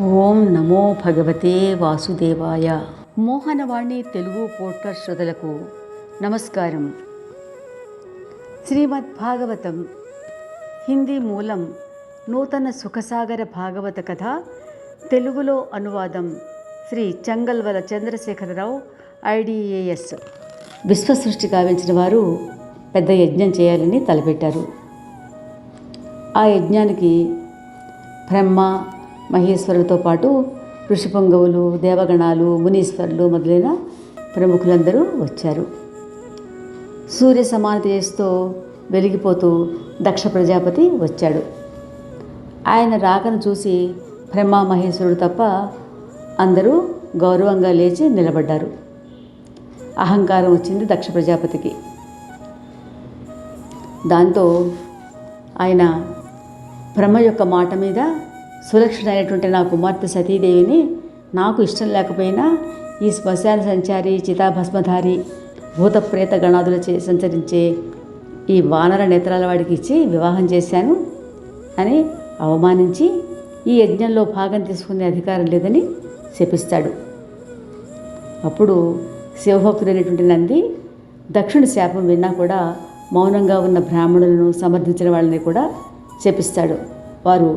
ఓం నమో భగవతే వాసుదేవాయ. మోహనవాణి తెలుగు పోడ్కాస్ట్ శ్రోతలకు నమస్కారం. శ్రీమద్ భాగవతం హిందీ మూలం నూతన సుఖసాగర భాగవత కథ, తెలుగులో అనువాదం శ్రీ చంగల్వల చంద్రశేఖరరావు IDAS. విశ్వసృష్టి గావించిన వారు పెద్ద యజ్ఞం చేయాలని తలపెట్టారు. ఆ యజ్ఞానికి బ్రహ్మ మహేశ్వరులతో పాటు ఋషిపుంగవులు, దేవగణాలు, మునీశ్వరులు మొదలైన ప్రముఖులందరూ వచ్చారు. సూర్య సమాన తేజస్తో వెలిగిపోతూ దక్ష ప్రజాపతి వచ్చాడు. ఆయన రాకను చూసి బ్రహ్మ మహేశ్వరుడు తప్ప అందరూ గౌరవంగా లేచి నిలబడ్డారు. అహంకారం వచ్చింది దక్ష ప్రజాపతికి. దాంతో ఆయన బ్రహ్మ యొక్క మాట మీద సులక్షణ అయినటువంటి నా కుమార్తె సతీదేవిని నాకు ఇష్టం లేకపోయినా ఈ శ్మశాన సంచారి, చితాభస్మధారి, భూత ప్రేత గణాదులచే సంచరించే ఈ వానర నేత్రాల వాడికి ఇచ్చి వివాహం చేశాను అని అవమానించి ఈ యజ్ఞంలో భాగం తీసుకునే అధికారం లేదని శపిస్తాడు. అప్పుడు శివభక్తుడైనటువంటి నంది దక్షుడి శాపం విన్నా కూడా మౌనంగా ఉన్న బ్రాహ్మణులను, సమర్థించిన వాళ్ళని కూడా శపిస్తాడు. వారు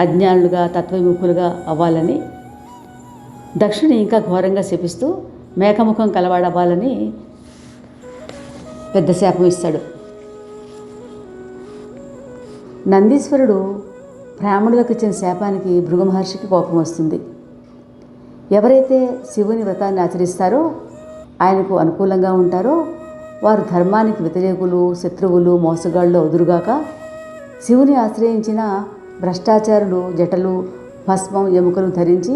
అజ్ఞానులుగా, తత్వవిముఖులుగా అవ్వాలని. దక్షుని ఇంకా ఘోరంగా శపిస్తూ మేకముఖం కలవాడవ్వాలని పెద్ద శాపం ఇస్తాడు. నందీశ్వరుడు బ్రాహ్మణులకు ఇచ్చిన శాపానికి భృగు మహర్షికి కోపం వస్తుంది. ఎవరైతే శివుని వ్రతాన్ని ఆచరిస్తారో, ఆయనకు అనుకూలంగా ఉంటారో వారు ధర్మానికి వ్యతిరేకులు, శత్రువులు, మోసగాళ్ళు అవుదురుగాక. శివుని ఆశ్రయించిన భ్రష్టాచారులు జటలు, భస్మం, ఎముకలు ధరించి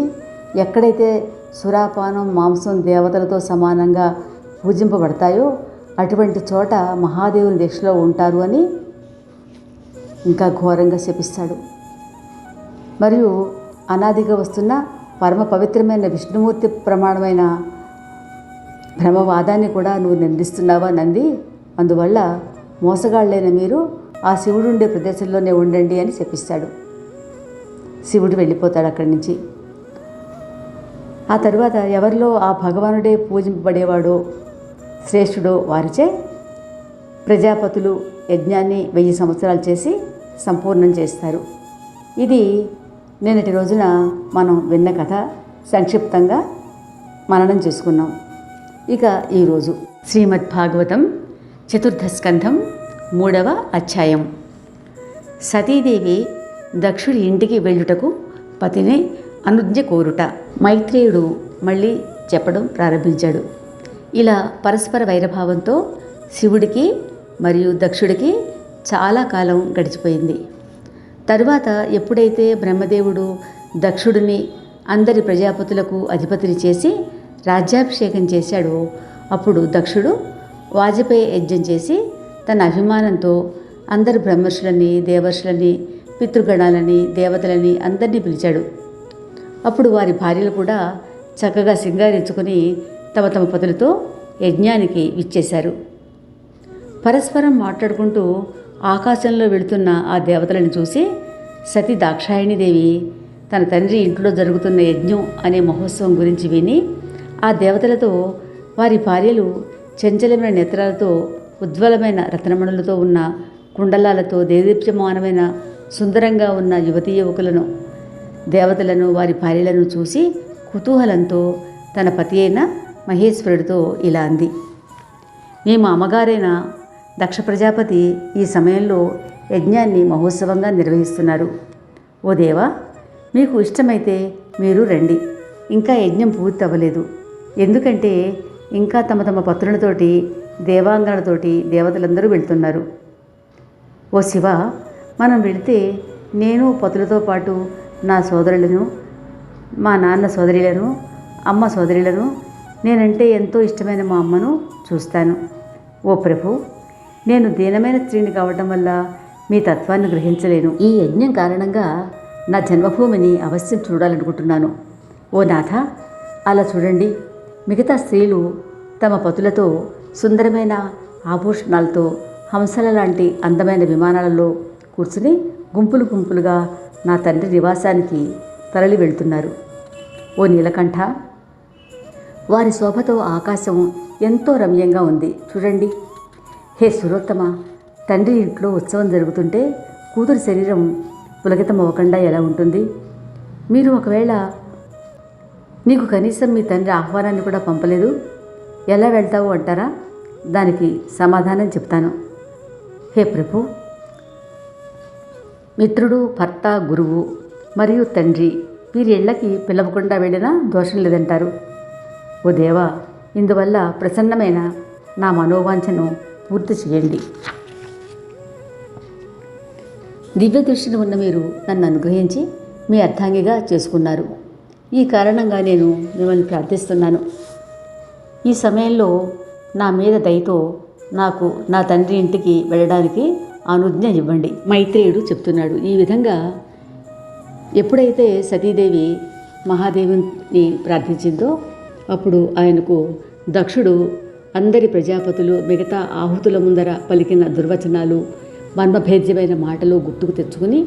ఎక్కడైతే సురాపానం, మాంసం దేవతలతో సమానంగా పూజింపబడతాయో అటువంటి చోట మహాదేవుని దీక్షలో ఉంటారు అని ఇంకా ఘోరంగా శపిస్తాడు. మరియు అనాదిగా వస్తున్న పరమ పవిత్రమైన విష్ణుమూర్తి ప్రమాణమైన బ్రహ్మవాదాన్ని కూడా నువ్వు నిందిస్తున్నావా నంది? అందువల్ల మోసగాళ్ళైన మీరు ఆ శివుడు ఉండే ప్రదేశంలోనే ఉండండి అని శపిస్తాడు. శివుడు వెళ్ళిపోతాడు అక్కడి నుంచి. ఆ తరువాత ఎవరిలో ఆ భగవానుడే పూజింపబడేవాడో, శ్రేష్ఠుడో వారిచే ప్రజాపతులు యజ్ఞాన్ని 1000 సంవత్సరాలు చేసి సంపూర్ణం చేస్తారు. ఇది నిన్నటి రోజున మనం విన్న కథ సంక్షిప్తంగా మననం చేసుకున్నాం. ఇక ఈరోజు శ్రీమద్ భాగవతం చతుర్థ స్కంధం 3వ అధ్యాయం. సతీదేవి దక్షుడి ఇంటికి వెళ్ళుటకు పతిని అనుజ్ఞ కోరుట. మైత్రేయుడు మళ్ళీ చెప్పడం ప్రారంభించాడు. ఇలా పరస్పర వైరభావంతో శివుడికి మరియు దక్షుడికి చాలా కాలం గడిచిపోయింది. తరువాత ఎప్పుడైతే బ్రహ్మదేవుడు దక్షుడిని అందరి ప్రజాపతులకు అధిపతిని చేసి రాజ్యాభిషేకం చేశాడో అప్పుడు దక్షుడు వాజపేయ యజ్ఞం చేసి తన అభిమానంతో అందరు బ్రహ్మర్షులని, దేవర్షులని, పితృగణాలని, దేవతలని అందరినీ పిలిచాడు. అప్పుడు వారి భార్యలు కూడా చక్కగా సింగారించుకొని తమ తమ పతులతో యజ్ఞానికి విచ్చేశారు. పరస్పరం మాట్లాడుకుంటూ ఆకాశంలో వెళుతున్న ఆ దేవతలను చూసి సతీ దాక్షాయణీదేవి తన తండ్రి ఇంట్లో జరుగుతున్న యజ్ఞం అనే మహోత్సవం గురించి విని ఆ దేవతలతో వారి భార్యలు చంచలమైన నేత్రాలతో, ఉజ్వలమైన రత్నమణులతో ఉన్న కుండలాలతో, దేదీప్యమానమైన సుందరంగా ఉన్న యువతీ యువకులను, దేవతలను, వారి భార్యలను చూసి కుతూహలంతో తన పతి అయిన మహేశ్వరుడితో ఇలా అంది. మేము అమ్మగారైన దక్ష ప్రజాపతి ఈ సమయంలో యజ్ఞాన్ని మహోత్సవంగా నిర్వహిస్తున్నారు. ఓ దేవా, మీకు ఇష్టమైతే మీరు రండి. ఇంకా యజ్ఞం పూర్తి అవ్వలేదు. ఎందుకంటే ఇంకా తమ తమ పత్రులతోటి, దేవాంగనతోటి దేవతలందరూ వెళ్తున్నారు. ఓ శివ, మనం వెళితే నేను పతులతో పాటు నా సోదరులను, మా నాన్న సోదరులను, అమ్మ సోదరులను, నేనంటే ఎంతో ఇష్టమైన మా అమ్మను చూస్తాను. ఓ ప్రభు, నేను దీనమైన స్త్రీని కావటం వల్ల మీ తత్వాన్ని గ్రహించలేను. ఈ యజ్ఞం కారణంగా నా జన్మభూమిని అవశ్యం చూడాలనుకుంటున్నాను. ఓ నాథ, అలా చూడండి. మిగతా స్త్రీలు తమ పతులతో సుందరమైన ఆభూషణాలతో హంసల లాంటి అందమైన విమానాలలో కూర్చుని గుంపులు గుంపులుగా నా తండ్రి నివాసానికి తరలి వెళ్తున్నారు. ఓ నీలకంఠ, వారి శోభతో ఆకాశం ఎంతో రమ్యంగా ఉంది చూడండి. హే సురోత్తమ, తండ్రి ఇంట్లో ఉత్సవం జరుగుతుంటే కూతురు శరీరం పులకితమవ్వకుండా ఎలా ఉంటుంది? మీరు ఒకవేళ నీకు కనీసం మీ తండ్రి ఆహ్వానాన్ని కూడా పంపలేదు, ఎలా వెళ్తావు అంటారా? దానికి సమాధానం చెప్తాను. హే ప్రభు, మిత్రుడు, భర్త, గురువు మరియు తండ్రి వీరి ఇళ్లకి పిలవకుండా వెళ్ళినా దోషం లేదంటారు. ఓ దేవా, ఇందువల్ల ప్రసన్నమైన నా మనోవాంఛను పూర్తి చేయండి. దివ్య దృష్టిని ఉన్న మీరు నన్ను అనుగ్రహించి మీ అర్ధాంగిగా చేసుకున్నారు. ఈ కారణంగా నేను మిమ్మల్ని ప్రార్థిస్తున్నాను. ఈ సమయంలో నా మీద దయతో నాకు నా తండ్రి ఇంటికి వెళ్ళడానికి అనుజ్ఞ ఇవ్వండి. మైత్రేయుడు చెప్తున్నాడు. ఈ విధంగా ఎప్పుడైతే సతీదేవి మహాదేవుని ప్రార్థించిందో అప్పుడు ఆయనకు దక్షుడు అందరి ప్రజాపతులు మిగతా ఆహుతుల ముందర పలికిన దుర్వచనాలు, మర్మభేద్యమైన మాటలు గుర్తుకు తెచ్చుకుని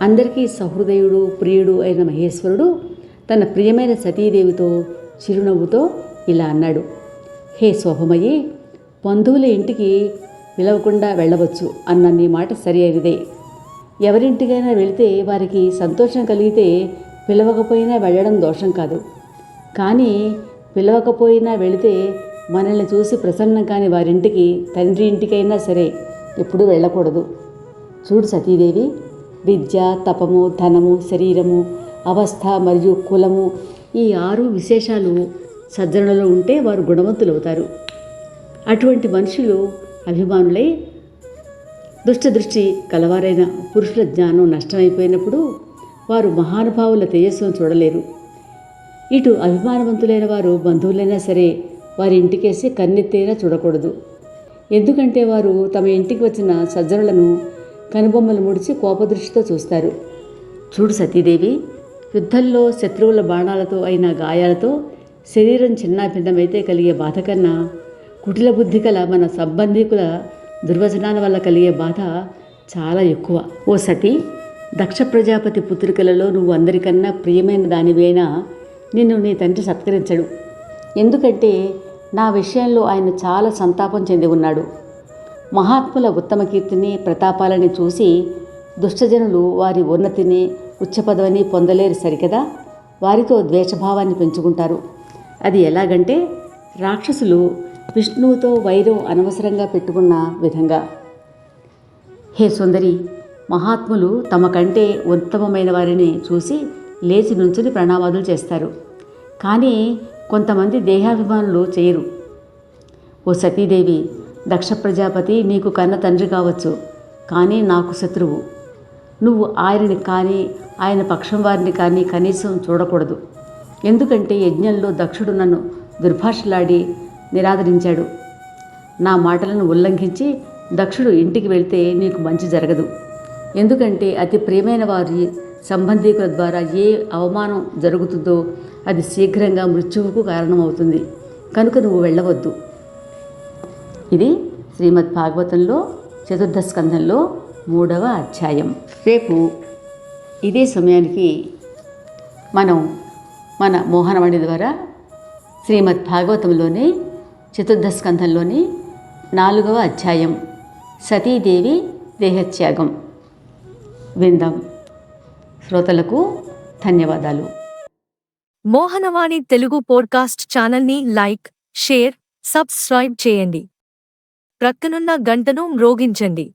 అందరికీ సహృదయుడు, ప్రియుడు అయిన మహేశ్వరుడు తన ప్రియమైన సతీదేవితో చిరునవ్వుతో ఇలా అన్నాడు. హే శోభమయ్యి, బంధువుల ఇంటికి పిలవకుండా వెళ్ళవచ్చు అన్న నీ మాట సరి అయినదే. ఎవరింటికైనా వెళితే వారికి సంతోషం కలిగితే పిలవకపోయినా వెళ్ళడం దోషం కాదు. కానీ పిలవకపోయినా వెళితే మనల్ని చూసి ప్రసన్నం కాని వారింటికి, తండ్రి ఇంటికైనా సరే ఎప్పుడూ వెళ్ళకూడదు. చూడు సతీదేవి, విద్య, తపము, ధనము, శరీరము, అవస్థ మరియు కులము ఈ 6 విశేషాలు సజ్జనులలో ఉంటే వారు గుణవంతులవుతారు. అటువంటి మనుషులు అభిమానులై దుష్టదృష్టి కలవారైన పురుషుల జ్ఞానం నష్టమైపోయినప్పుడు వారు మహానుభావుల తేజస్సును చూడలేరు. ఇటు అభిమానవంతులైన వారు బంధువులైనా సరే వారి ఇంటికేసి కన్నెత్తైనా చూడకూడదు. ఎందుకంటే వారు తమ ఇంటికి వచ్చిన సజ్జనులను కనుబొమ్మలు ముడిచి కోపదృష్టితో చూస్తారు. చూడు సతీదేవి, యుద్ధంలో శత్రువుల బాణాలతో అయిన గాయాలతో శరీరం చిన్నాభిన్నమైతే కలిగే బాధ కన్నా కుటిల బుద్ధి కల మన సంబంధికుల దుర్వచనాల వల్ల కలిగే బాధ చాలా ఎక్కువ. ఓ సతీ, దక్ష ప్రజాపతి పుత్రికలలో నువ్వు అందరికన్నా ప్రియమైన దానివైనా నిన్ను నీ తండ్రి సత్కరించడు. ఎందుకంటే నా విషయంలో ఆయన చాలా సంతాపం చెంది ఉన్నాడు. మహాత్ముల ఉత్తమ కీర్తిని, ప్రతాపాలని చూసి దుష్టజనులు వారి ఉన్నతిని, ఉచ్చపదవిని పొందలేరు సరికదా, వారితో ద్వేషభావాన్ని పెంచుకుంటారు. అది ఎలాగంటే రాక్షసులు విష్ణువుతో వైరం అనవసరంగా పెట్టుకున్న విధంగా. హే సుందరి, మహాత్ములు తమ కంటే ఉత్తమమైన వారిని చూసి లేచి నుంచుని ప్రణామాదులు చేస్తారు. కానీ కొంతమంది దేహాభిమానులు చేయరు. ఓ సతీదేవి, దక్ష ప్రజాపతి నీకు కన్న తండ్రి కావచ్చు, కానీ నాకు శత్రువు. నువ్వు ఆయనని కానీ ఆయన పక్షం వారిని కానీ కనీసం చూడకూడదు. ఎందుకంటే యజ్ఞంలో దక్షుడు నన్ను దుర్భాషలాడి నిరాదరించాడు. నా మాటలను ఉల్లంఘించి దక్షుడు ఇంటికి వెళ్తే నీకు మంచి జరగదు. ఎందుకంటే అతి ప్రియమైన వారి సంబంధికుల ద్వారా ఏ అవమానం జరుగుతుందో అది శీఘ్రంగా మృత్యువుకు కారణమవుతుంది. కనుక నువ్వు వెళ్ళవద్దు. ఇది శ్రీమద్ భాగవతంలో 4వ స్కంధంలో 3వ అధ్యాయం. రేపు ఇదే సమయానికి మనం మన మోహనవాణి ద్వారా శ్రీమద్ భాగవతంలోని 4వ స్కంధంలోని 4వ అధ్యాయం సతీదేవి దేహత్యాగం విందాం. శ్రోతలకు ధన్యవాదాలు. మోహనవాణి తెలుగు పోడ్కాస్ట్ ఛానల్ని లైక్, షేర్, సబ్స్క్రైబ్ చేయండి. ప్రక్కనున్న గంటను మ్రోగించండి.